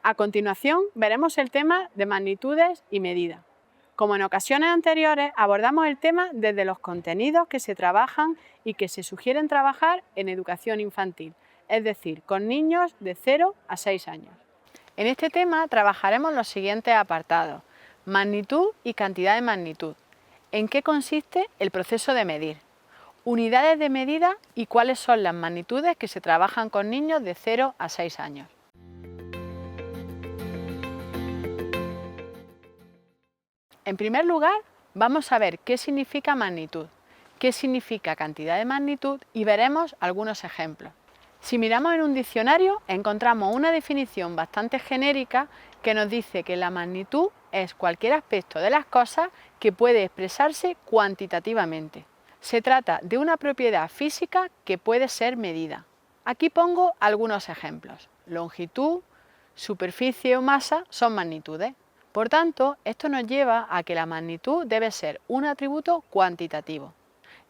A continuación veremos el tema de magnitudes y medidas. Como en ocasiones anteriores, abordamos el tema desde los contenidos que se trabajan y que se sugieren trabajar en educación infantil, es decir, con niños de 0 a 6 años. En este tema trabajaremos los siguientes apartados: magnitud y cantidad de magnitud. ¿En qué consiste el proceso de medir? Unidades de medida y cuáles son las magnitudes que se trabajan con niños de 0 a 6 años. En primer lugar, vamos a ver qué significa magnitud, qué significa cantidad de magnitud y veremos algunos ejemplos. Si miramos en un diccionario, encontramos una definición bastante genérica que nos dice que la magnitud es cualquier aspecto de las cosas que puede expresarse cuantitativamente. Se trata de una propiedad física que puede ser medida. Aquí pongo algunos ejemplos. Longitud, superficie o masa son magnitudes. Por tanto, esto nos lleva a que la magnitud debe ser un atributo cuantitativo.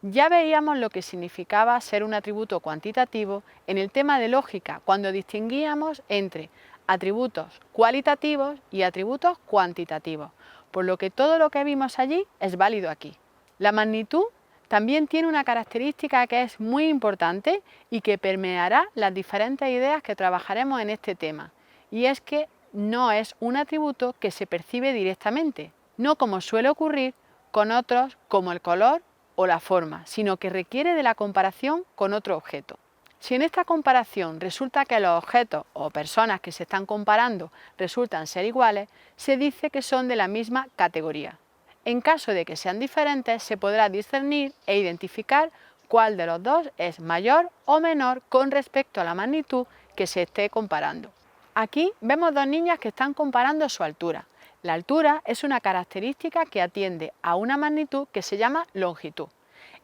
Ya veíamos lo que significaba ser un atributo cuantitativo en el tema de lógica, cuando distinguíamos entre atributos cualitativos y atributos cuantitativos, por lo que todo lo que vimos allí es válido aquí. La magnitud también tiene una característica que es muy importante y que permeará las diferentes ideas que trabajaremos en este tema, y es que no es un atributo que se percibe directamente, no como suele ocurrir con otros como el color o la forma, sino que requiere de la comparación con otro objeto. Si en esta comparación resulta que los objetos o personas que se están comparando resultan ser iguales, se dice que son de la misma categoría. En caso de que sean diferentes, se podrá discernir e identificar cuál de los dos es mayor o menor con respecto a la magnitud que se esté comparando. Aquí vemos dos niñas que están comparando su altura. La altura es una característica que atiende a una magnitud que se llama longitud.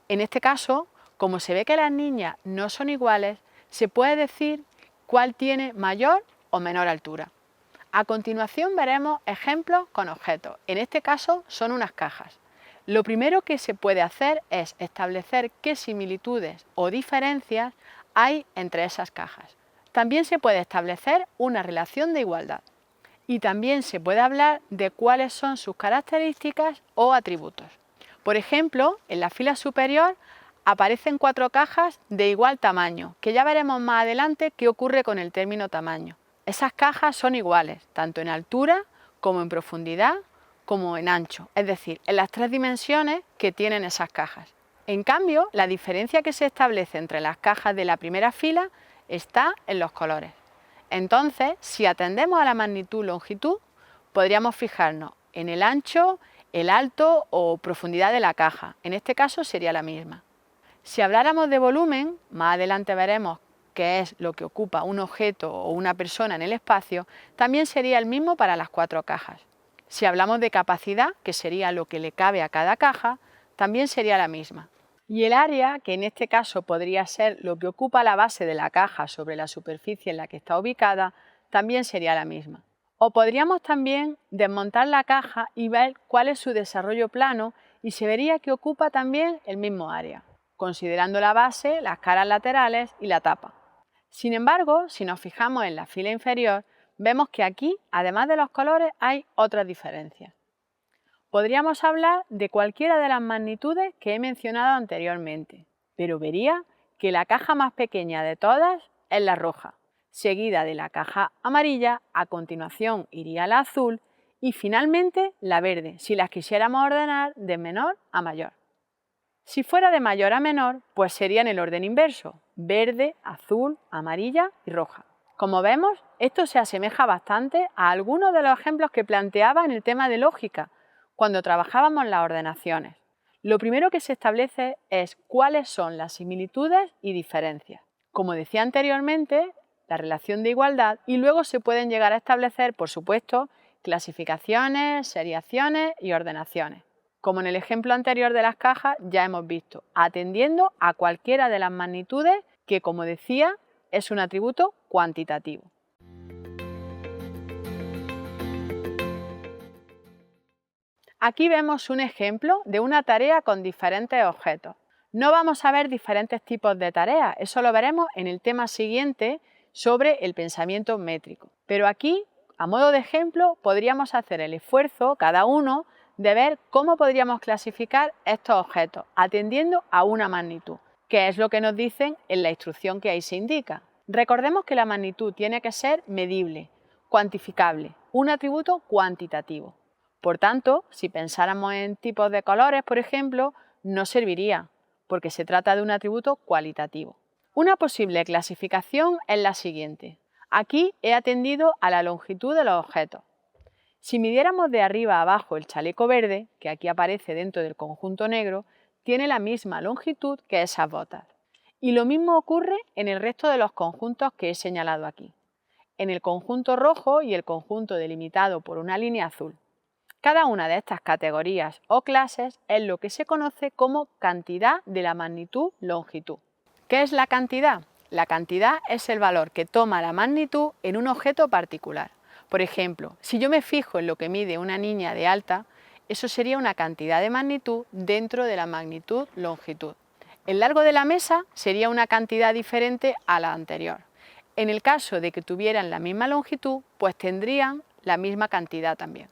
En este caso, como se ve que las niñas no son iguales, se puede decir cuál tiene mayor o menor altura. A continuación veremos ejemplos con objetos. En este caso son unas cajas. Lo primero que se puede hacer es establecer qué similitudes o diferencias hay entre esas cajas. También se puede establecer una relación de igualdad. Y también se puede hablar de cuáles son sus características o atributos. Por ejemplo, en la fila superior aparecen 4 cajas de igual tamaño, que ya veremos más adelante qué ocurre con el término tamaño. Esas cajas son iguales, tanto en altura como en profundidad, como en ancho, es decir, en las 3 dimensiones que tienen esas cajas. En cambio, la diferencia que se establece entre las cajas de la primera fila está en los colores. Entonces, si atendemos a la magnitud-longitud, podríamos fijarnos en el ancho, el alto o profundidad de la caja. En este caso sería la misma. Si habláramos de volumen, más adelante veremos qué es lo que ocupa un objeto o una persona en el espacio, también sería el mismo para las 4 cajas. Si hablamos de capacidad, que sería lo que le cabe a cada caja, también sería la misma. Y el área, que en este caso podría ser lo que ocupa la base de la caja sobre la superficie en la que está ubicada, también sería la misma. O podríamos también desmontar la caja y ver cuál es su desarrollo plano y se vería que ocupa también el mismo área, considerando la base, las caras laterales y la tapa. Sin embargo, si nos fijamos en la fila inferior, vemos que aquí, además de los colores, hay otras diferencias. Podríamos hablar de cualquiera de las magnitudes que he mencionado anteriormente, pero vería que la caja más pequeña de todas es la roja, seguida de la caja amarilla, a continuación iría la azul y finalmente la verde, si las quisiéramos ordenar de menor a mayor. Si fuera de mayor a menor, pues sería en el orden inverso, verde, azul, amarilla y roja. Como vemos, esto se asemeja bastante a algunos de los ejemplos que planteaba en el tema de lógica, cuando trabajábamos las ordenaciones. Lo primero que se establece es cuáles son las similitudes y diferencias. Como decía anteriormente, la relación de igualdad, y luego se pueden llegar a establecer, por supuesto, clasificaciones, seriaciones y ordenaciones. Como en el ejemplo anterior de las cajas ya hemos visto, atendiendo a cualquiera de las magnitudes que, como decía, es un atributo cuantitativo. Aquí vemos un ejemplo de una tarea con diferentes objetos. No vamos a ver diferentes tipos de tareas, eso lo veremos en el tema siguiente sobre el pensamiento métrico. Pero aquí, A modo de ejemplo, podríamos hacer el esfuerzo, cada uno, de ver cómo podríamos clasificar estos objetos, atendiendo a una magnitud, que es lo que nos dicen en la instrucción que ahí se indica. Recordemos que la magnitud tiene que ser medible, cuantificable, un atributo cuantitativo. Por tanto, si pensáramos en tipos de colores, por ejemplo, no serviría, porque se trata de un atributo cualitativo. Una posible clasificación es la siguiente. Aquí he atendido a la longitud de los objetos. Si midiéramos de arriba a abajo el chaleco verde, que aquí aparece dentro del conjunto negro, tiene la misma longitud que esas botas. Y lo mismo ocurre en el resto de los conjuntos que he señalado aquí. En el conjunto rojo y el conjunto delimitado por una línea azul. Cada una de estas categorías o clases es lo que se conoce como cantidad de la magnitud longitud. ¿Qué es la cantidad? La cantidad es el valor que toma la magnitud en un objeto particular. Por ejemplo, si yo me fijo en lo que mide una niña de alta, eso sería una cantidad de magnitud dentro de la magnitud longitud. El largo de la mesa sería una cantidad diferente a la anterior. En el caso de que tuvieran la misma longitud, pues tendrían la misma cantidad también.